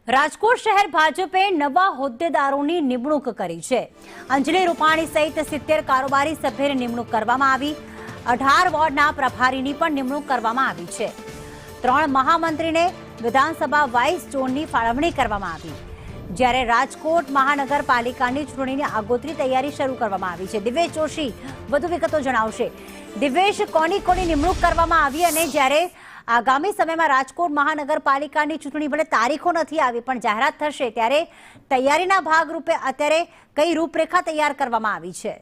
રાજકોટ શહેર ભાજપે નવા હોદ્દેદારોની નિમણૂક કરી છે। અંજલિ રૂપાણી સહિત 70 કારોબારી સભ્યોની નિમણૂક કરવામાં આવી। 18 વોર્ડના પ્રભારીની પણ નિમણૂક કરવામાં આવી છે। 3 મહામંત્રીને વિધાનસભા વાઇસ ઝોનની ફાળવણી કરવામાં આવી, જ્યારે રાજકોટ મહાનગરપાલિકાની ચૂંટણીની આગોતરી તૈયારી શરૂ કરવામાં આવી છે। દિવેશ જોશી વધુ વિગતો જણાવશે। દિવેશ, કોની કોની નિમણૂક કરવામાં આવી અને જ્યારે આગામી સમયમાં રાજકોટ મહાનગરપાલિકાની ચૂંટણી ભલે તારીખો નથી આવી પણ જાહેરાત થશે, ત્યારે તૈયારીના ભાગરૂપે અત્યારે કઈ રૂપરેખા તૈયાર કરવામાં આવી છે?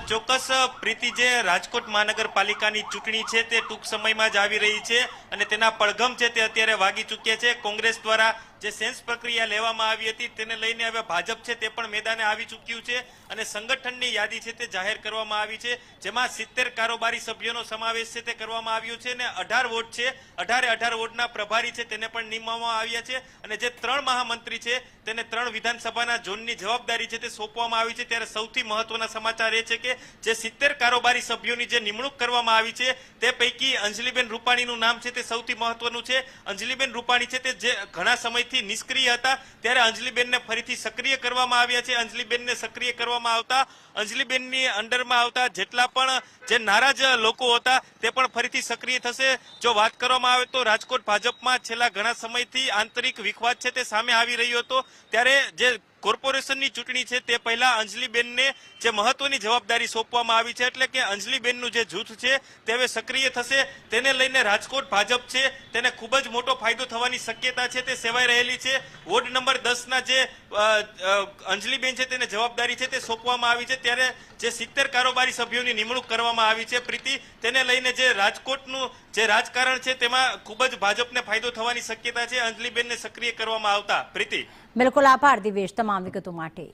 ચોક્કસ પ્રીતિ, જે રાજકોટ મહાનગરપાલિકાની ચૂંટણી છે તે ટૂંક સમયમાં જ આવી રહી છે અને તેના પડઘમ છે તે અત્યારે વાગી ચૂક્યા છે। કોંગ્રેસ દ્વારા જે સેન્સ પ્રક્રિયા લેવામાં આવી હતી તેને લઈને હવે ભાજપ છે તે પણ મેદાને આવી ચૂક્યું છે અને સંગઠનની યાદી છે તે જાહેર કરવામાં આવી છે, જેમાં 70 કારોબારી સભ્યોનો સમાવેશ છે તે કરવામાં આવ્યો છે અને 18 વોર્ડ છે, 18 વોર્ડના પ્રભારી છે તેને પણ નિમવામાં આવ્યા છે અને જે 3 મહામંત્રી છે તેને 3 વિધાનસભાના ઝોનની જવાબદારી છે તે સોંપવામાં આવી છે। ત્યારે સૌથી મહત્વના સમાચાર એ છે કે જે 70 કારોબારી સભ્યોની જે નિમણૂક કરવામાં આવી છે તે પૈકી અંજલિબેન રૂપાણીનું નામ છે તે સૌથી મહત્વનું છે। અંજલિબેન રૂપાણી છે તે જે ઘણા સમયથી નિષ્ક્રિય હતા, ત્યારે અંજલિબેનને ફરીથી સક્રિય કરવામાં આવ્યા છે। અંજલિબેનને સક્રિય કરવામાં આવતા અંજલિબેનની અંડરમાં આવતા જેટલા પણ જે નારાજ લોકો હતા તે પણ ફરીથી સક્રિય થશે। જો વાત કરવામાં આવે તો રાજકોટ ભાજપમાં છેલ્લા ઘણા સમયથી આંતરિક વિખવાદ છે તે સામે આવી રહ્યો હતો, ત્યારે જે કોર્પોરેશનની ચૂંટણી છે તે પહેલા અંજલિબેનને જે મહત્વની જવાબદારી સોંપવામાં આવી છે, એટલે કે અંજલિબેનનું જે જૂથ છે તે હવે સક્રિય થશે। તેને લઈને રાજકોટ ભાજપ છે તેને ખૂબ જ મોટો ફાયદો થવાની શક્યતા છે તે સેવાઈ રહેલી છે। વોર્ડ નંબર 10ના જે અંજલિબેન છે તેને જવાબદારી છે તે સોંપવામાં આવી છે, ત્યારે જે 70 કારોબારી સભ્યોની નિમણૂક કરવામાં આવી છે પ્રીતિ, તેને લઈને જે રાજકોટનું જે રાજકારણ છે તેમાં ખૂબ જ ભાજપને ફાયદો થવાની શક્યતા છે અંજલિબેનને સક્રિય કરવામાં આવતા। પ્રીતિ, બિલકુલ, આભાર દિવેશ તમામ વિગતો માટે।